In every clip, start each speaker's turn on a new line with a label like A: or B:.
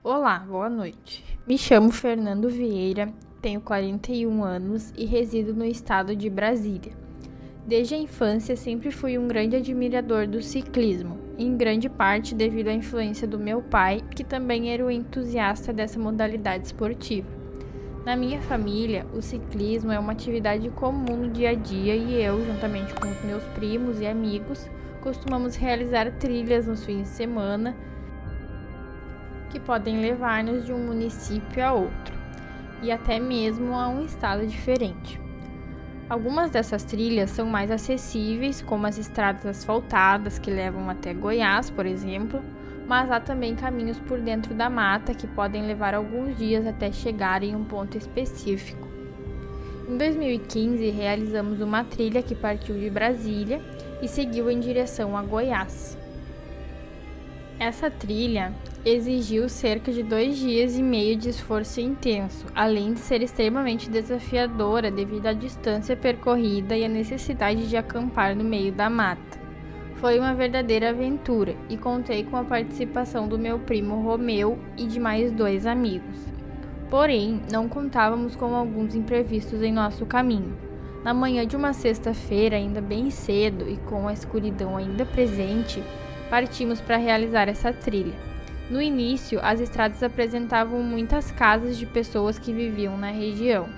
A: Olá, boa noite. Me chamo Fernando Vieira, tenho 41 anos e resido no estado de Brasília. Desde a infância sempre fui um grande admirador do ciclismo, em grande parte devido à influência do meu pai, que também era um entusiasta dessa modalidade esportiva. Na minha família, o ciclismo é uma atividade comum no dia a dia e eu, juntamente com os meus primos e amigos, costumamos realizar trilhas nos fins de semana que podem levar-nos de um município a outro e até mesmo a um estado diferente. Algumas dessas trilhas são mais acessíveis, como as estradas asfaltadas que levam até Goiás, por exemplo, mas há também caminhos por dentro da mata que podem levar alguns dias até chegar em um ponto específico. Em 2015, realizamos uma trilha que partiu de Brasília e seguiu em direção a Goiás. Essa trilha exigiu cerca de 2 dias e meio de esforço intenso, além de ser extremamente desafiadora devido à distância percorrida e à necessidade de acampar no meio da mata. Foi uma verdadeira aventura e contei com a participação do meu primo Romeu e de mais 2 amigos. Porém, não contávamos com alguns imprevistos em nosso caminho. Na manhã de uma sexta-feira, ainda bem cedo e com a escuridão ainda presente, partimos para realizar essa trilha. No início, as estradas apresentavam muitas casas de pessoas que viviam na região.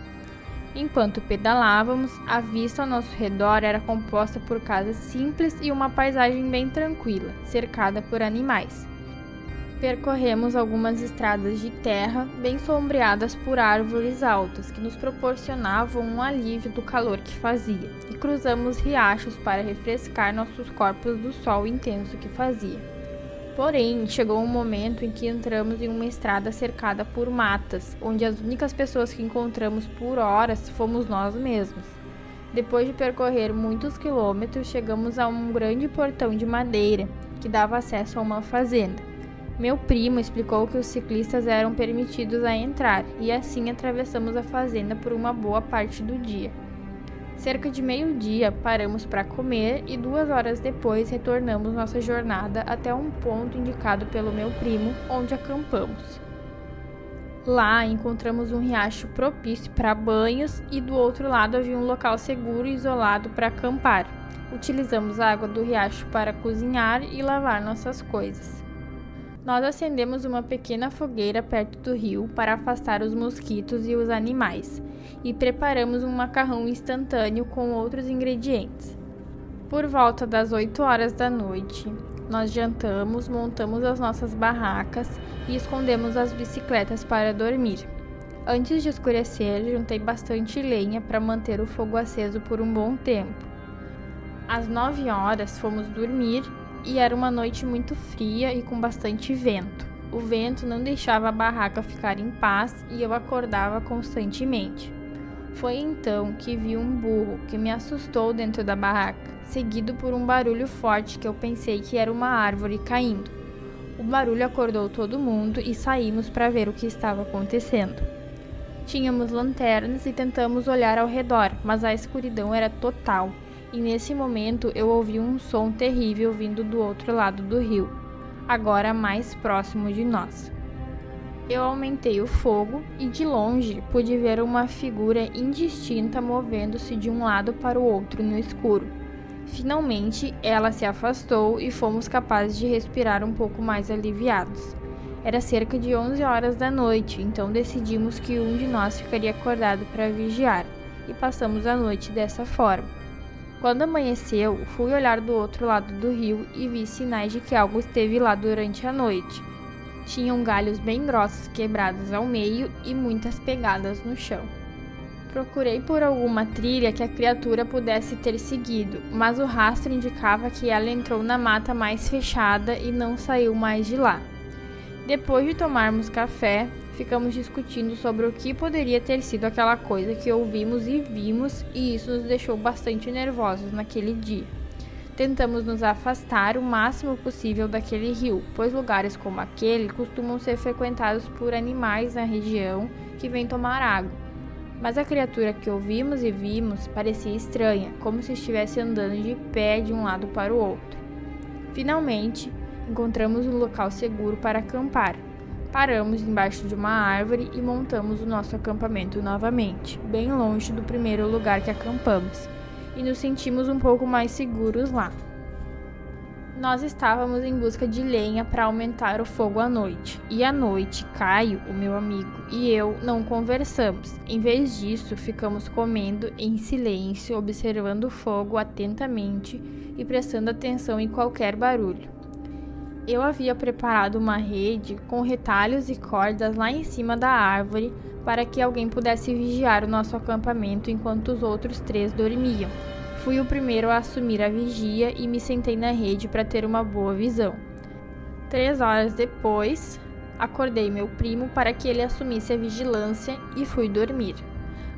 A: Enquanto pedalávamos, a vista ao nosso redor era composta por casas simples e uma paisagem bem tranquila, cercada por animais. Percorremos algumas estradas de terra, bem sombreadas por árvores altas, que nos proporcionavam um alívio do calor que fazia, e cruzamos riachos para refrescar nossos corpos do sol intenso que fazia. Porém, chegou um momento em que entramos em uma estrada cercada por matas, onde as únicas pessoas que encontramos por horas fomos nós mesmos. Depois de percorrer muitos quilômetros, chegamos a um grande portão de madeira que dava acesso a uma fazenda. Meu primo explicou que os ciclistas eram permitidos a entrar e assim atravessamos a fazenda por uma boa parte do dia. Cerca de meio-dia paramos para comer e 2 horas depois retornamos nossa jornada até um ponto indicado pelo meu primo, onde acampamos. Lá encontramos um riacho propício para banhos e do outro lado havia um local seguro e isolado para acampar. Utilizamos a água do riacho para cozinhar e lavar nossas coisas. Nós acendemos uma pequena fogueira perto do rio para afastar os mosquitos e os animais e preparamos um macarrão instantâneo com outros ingredientes. Por volta das 8 horas da noite, nós jantamos, montamos as nossas barracas e escondemos as bicicletas para dormir. Antes de escurecer, juntei bastante lenha para manter o fogo aceso por um bom tempo. Às 9 horas fomos dormir e era uma noite muito fria e com bastante vento. O vento não deixava a barraca ficar em paz e eu acordava constantemente. Foi então que vi um burro que me assustou dentro da barraca, seguido por um barulho forte que eu pensei que era uma árvore caindo. O barulho acordou todo mundo e saímos para ver o que estava acontecendo. Tínhamos lanternas e tentamos olhar ao redor, mas a escuridão era total. E nesse momento eu ouvi um som terrível vindo do outro lado do rio, agora mais próximo de nós. Eu aumentei o fogo e de longe pude ver uma figura indistinta movendo-se de um lado para o outro no escuro. Finalmente ela se afastou e fomos capazes de respirar um pouco mais aliviados. Era cerca de 11 horas da noite, então decidimos que um de nós ficaria acordado para vigiar e passamos a noite dessa forma. Quando amanheceu, fui olhar do outro lado do rio e vi sinais de que algo esteve lá durante a noite. Tinham galhos bem grossos quebrados ao meio e muitas pegadas no chão. Procurei por alguma trilha que a criatura pudesse ter seguido, mas o rastro indicava que ela entrou na mata mais fechada e não saiu mais de lá. Depois de tomarmos café, ficamos discutindo sobre o que poderia ter sido aquela coisa que ouvimos e vimos, e isso nos deixou bastante nervosos naquele dia. Tentamos nos afastar o máximo possível daquele rio, pois lugares como aquele costumam ser frequentados por animais na região que vêm tomar água. Mas a criatura que ouvimos e vimos parecia estranha, como se estivesse andando de pé de um lado para o outro. Finalmente, encontramos um local seguro para acampar. Paramos embaixo de uma árvore e montamos o nosso acampamento novamente, bem longe do primeiro lugar que acampamos, e nos sentimos um pouco mais seguros lá. Nós estávamos em busca de lenha para aumentar o fogo à noite, e à noite Caio, o meu amigo, e eu não conversamos. Em vez disso, ficamos comendo em silêncio, observando o fogo atentamente e prestando atenção em qualquer barulho. Eu havia preparado uma rede com retalhos e cordas lá em cima da árvore para que alguém pudesse vigiar o nosso acampamento enquanto os outros 3 dormiam. Fui o primeiro a assumir a vigia e me sentei na rede para ter uma boa visão. 3 horas depois, acordei meu primo para que ele assumisse a vigilância e fui dormir.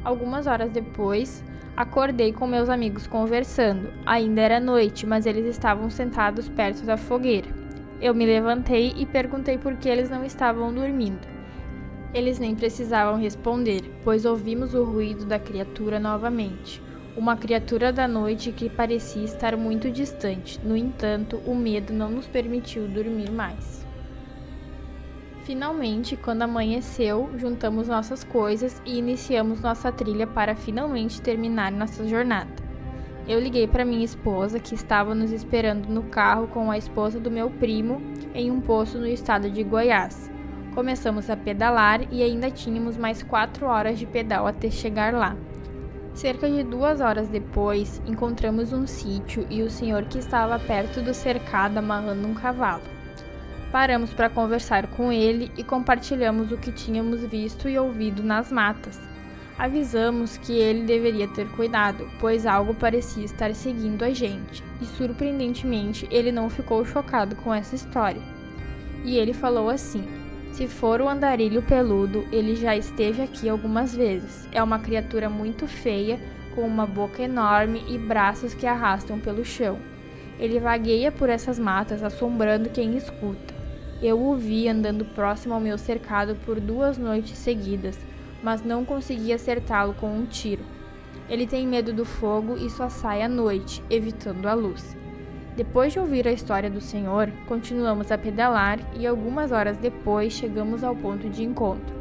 A: Algumas horas depois, acordei com meus amigos conversando. Ainda era noite, mas eles estavam sentados perto da fogueira. Eu me levantei e perguntei por que eles não estavam dormindo. Eles nem precisavam responder, pois ouvimos o ruído da criatura novamente. Uma criatura da noite que parecia estar muito distante. No entanto, o medo não nos permitiu dormir mais. Finalmente, quando amanheceu, juntamos nossas coisas e iniciamos nossa trilha para finalmente terminar nossa jornada. Eu liguei para minha esposa, que estava nos esperando no carro com a esposa do meu primo em um posto no estado de Goiás. Começamos a pedalar e ainda tínhamos mais 4 horas de pedal até chegar lá. Cerca de 2 horas depois, encontramos um sítio e o senhor que estava perto do cercado amarrando um cavalo. Paramos para conversar com ele e compartilhamos o que tínhamos visto e ouvido nas matas. Avisamos que ele deveria ter cuidado, pois algo parecia estar seguindo a gente, e surpreendentemente ele não ficou chocado com essa história. E ele falou assim: "Se for o andarilho peludo, ele já esteve aqui algumas vezes. É uma criatura muito feia, com uma boca enorme e braços que arrastam pelo chão. Ele vagueia por essas matas, assombrando quem escuta. Eu o vi andando próximo ao meu cercado por 2 noites seguidas, mas não consegui acertá-lo com um tiro. Ele tem medo do fogo e só sai à noite, evitando a luz." Depois de ouvir a história do senhor, continuamos a pedalar e algumas horas depois chegamos ao ponto de encontro.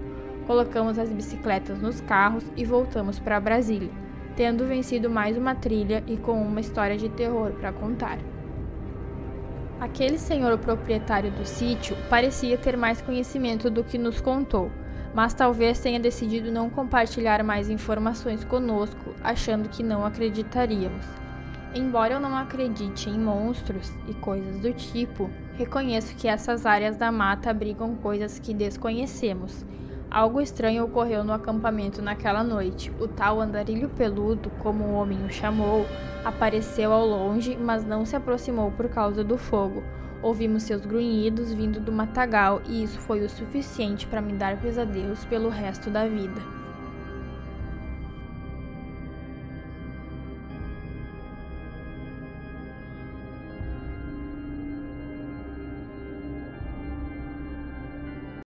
A: Colocamos as bicicletas nos carros e voltamos para Brasília, tendo vencido mais uma trilha e com uma história de terror para contar. Aquele senhor proprietário do sítio parecia ter mais conhecimento do que nos contou, mas talvez tenha decidido não compartilhar mais informações conosco, achando que não acreditaríamos. Embora eu não acredite em monstros e coisas do tipo, reconheço que essas áreas da mata abrigam coisas que desconhecemos. Algo estranho ocorreu no acampamento naquela noite. O tal andarilho peludo, como o homem o chamou, apareceu ao longe, mas não se aproximou por causa do fogo. Ouvimos seus grunhidos vindo do matagal e isso foi o suficiente para me dar pesadelos pelo resto da vida.